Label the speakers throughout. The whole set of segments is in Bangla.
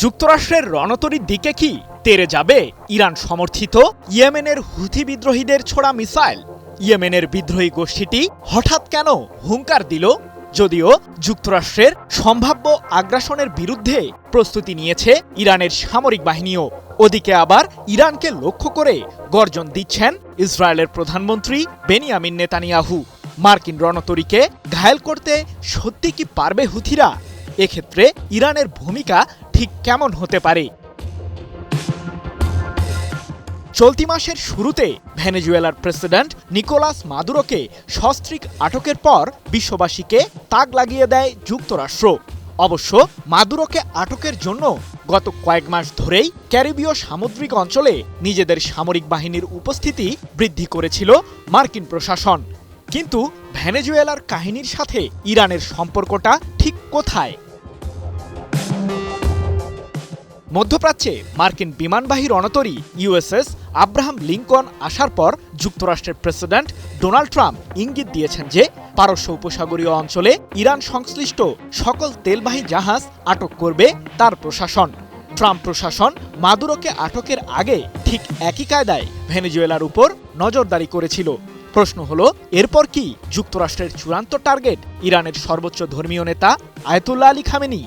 Speaker 1: যুক্তরাষ্ট্রের রণতরীর দিকে কি তেড়ে যাবে ইরান সমর্থিত ইয়েমেনের হুথি বিদ্রোহীদের ছোড়া মিসাইল? ইয়েমেনের বিদ্রোহী গোষ্ঠীটি হঠাৎ কেন হুঙ্কার দিল? যদিও যুক্তরাষ্ট্রের সম্ভাব্য আগ্রাসনের বিরুদ্ধে প্রস্তুতি নিয়েছে ইরানের সামরিক বাহিনীও। ওদিকে আবার ইরানকে লক্ষ্য করে গর্জন দিচ্ছেন ইসরায়েলের প্রধানমন্ত্রী বেনিয়ামিন নেতানিয়াহু। মার্কিন রণতরীকে ঘায়েল করতে সত্যি কি পারবে হুথিরা? এক্ষেত্রে ইরানের ভূমিকা ঠিক কেমন হতে পারে? চলতি মাসের শুরুতে ভেনেজুয়েলার প্রেসিডেন্ট নিকোলাস মাদুরোকে সস্ত্রীক আটকের পর বিশ্ববাসীকে তাক লাগিয়ে দেয় যুক্তরাষ্ট্র। অবশ্য মাদুরোকে আটকের জন্য গত কয়েক মাস ধরেই ক্যারিবীয় সামুদ্রিক অঞ্চলে নিজেদের সামরিক বাহিনীর উপস্থিতি বৃদ্ধি করেছিল মার্কিন প্রশাসন। কিন্তু ভেনেজুয়েলার কাহিনীর সাথে ইরানের সম্পর্কটা ঠিক কোথায়? মধ্যপ্রাচ্যে মার্কিন বিমানবাহী রণতরী ইউএসএস আব্রাহাম লিঙ্কন আসার পর যুক্তরাষ্ট্রের প্রেসিডেন্ট ডোনাল্ড ট্রাম্প ইঙ্গিত দিয়েছেন যে পারস্য উপসাগরীয় অঞ্চলে ইরান সংশ্লিষ্ট সকল তেলবাহী জাহাজ আটক করবে তার প্রশাসন। ট্রাম্প প্রশাসন মাদুরোকে আটকের আগে ঠিক একই কায়দায় ভেনেজুয়েলার উপর নজরদারি করেছিল। প্রশ্ন হলো, এরপর কি যুক্তরাষ্ট্রের চূড়ান্ত টার্গেট ইরানের সর্বোচ্চ ধর্মীয় নেতা আয়াতুল্লাহ আলী খামেনি?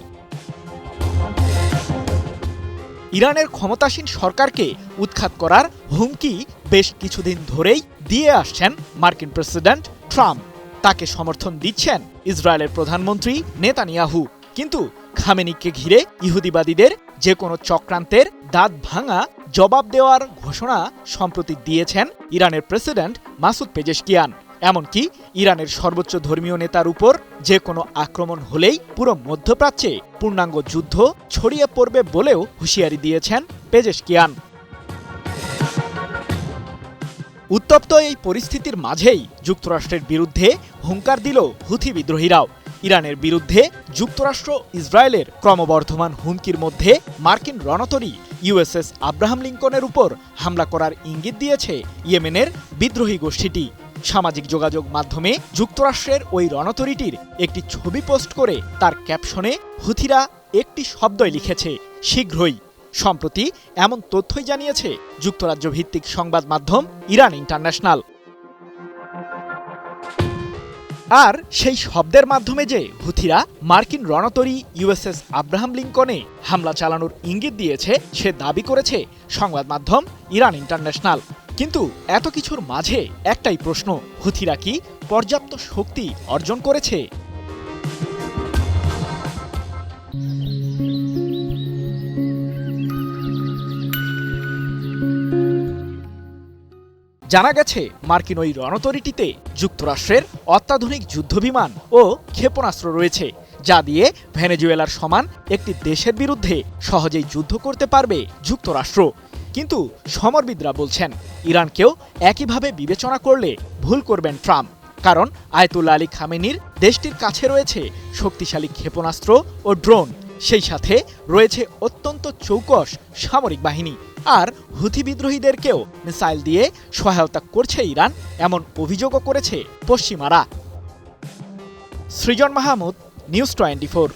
Speaker 1: ইরানের ক্ষমতাসীন সরকারকে উৎখাত করার হুমকি বেশ কিছুদিন ধরেই দিয়ে আসছেন মার্কিন প্রেসিডেন্ট ট্রাম্প। তাকে সমর্থন দিচ্ছেন ইসরায়েলের প্রধানমন্ত্রী নেতানিয়াহু। কিন্তু খামেনিকে ঘিরে ইহুদিবাদীদের যে কোনো চক্রান্তের দাঁত ভাঙা জবাব দেওয়ার ঘোষণা সম্প্রতি দিয়েছেন ইরানের প্রেসিডেন্ট মাসুদ পেজেশকিয়ান। এমনকি ইরানের সর্বোচ্চ ধর্মীয় নেতার উপর যে কোনো আক্রমণ হলেই পুরো মধ্যপ্রাচ্যে পূর্ণাঙ্গ যুদ্ধ ছড়িয়ে পড়বে বলেও হুঁশিয়ারি দিয়েছেন পেজেশকিয়ান। উত্তপ্ত এই পরিস্থিতির মাঝেই যুক্তরাষ্ট্রের বিরুদ্ধে হুঙ্কার দিল হুথি বিদ্রোহীরাও। ইরানের বিরুদ্ধে যুক্তরাষ্ট্র ইসরায়েলের ক্রমবর্ধমান হুমকির মধ্যে মার্কিন রণতরী ইউএসএস আব্রাহাম লিঙ্কনের উপর হামলা করার ইঙ্গিত দিয়েছে ইয়েমেনের বিদ্রোহী গোষ্ঠীটি। সামাজিক যোগাযোগ মাধ্যমে যুক্তরাষ্ট্রের ওই রণতরীটির একটি ছবি পোস্ট করে তার ক্যাপশনে হুথিরা একটি শব্দই লিখেছে, শীঘ্রই। সম্প্রতি এমন তথ্যই জানিয়েছে যুক্তরাজ্য ভিত্তিক সংবাদ মাধ্যম ইরান ইন্টারন্যাশনাল। আর সেই শব্দের মাধ্যমে যে হুথিরা মার্কিন রণতরী ইউএসএস আব্রাহাম লিঙ্কনে হামলা চালানোর ইঙ্গিত দিয়েছে সে দাবি করেছে সংবাদ মাধ্যম ইরান ইন্টারন্যাশনাল। কিন্তু এত কিছুর মাঝে একটাই প্রশ্ন, হুথিরা কি পর্যাপ্ত শক্তি অর্জন করেছে? জানা গেছে মার্কিন ওই রণতরীটিতে যুক্তরাষ্ট্রের অত্যাধুনিক যুদ্ধবিমান ও ক্ষেপণাস্ত্র রয়েছে, যা দিয়ে ভেনেজুয়েলার সমান একটি দেশের বিরুদ্ধে সহজেই যুদ্ধ করতে পারবে যুক্তরাষ্ট্র। কিন্তু সমরবিদরা বলছেন ইরানকেও একইভাবে বিবেচনা করলে ভুল করবেন ট্রাম্প। কারণ আয়াতুল্লাহ আলী খামেনির দেশটির কাছে রয়েছে শক্তিশালী ক্ষেপণাস্ত্র ও ড্রোন, সেই সাথে রয়েছে অত্যন্ত চৌকস সামরিক বাহিনী। আর হুথি বিদ্রোহীদেরকেও মিসাইল দিয়ে সহায়তা করছে ইরান, এমন অভিযোগও করেছে পশ্চিমারা। সৃজন মাহমুদ, নিউজ 24।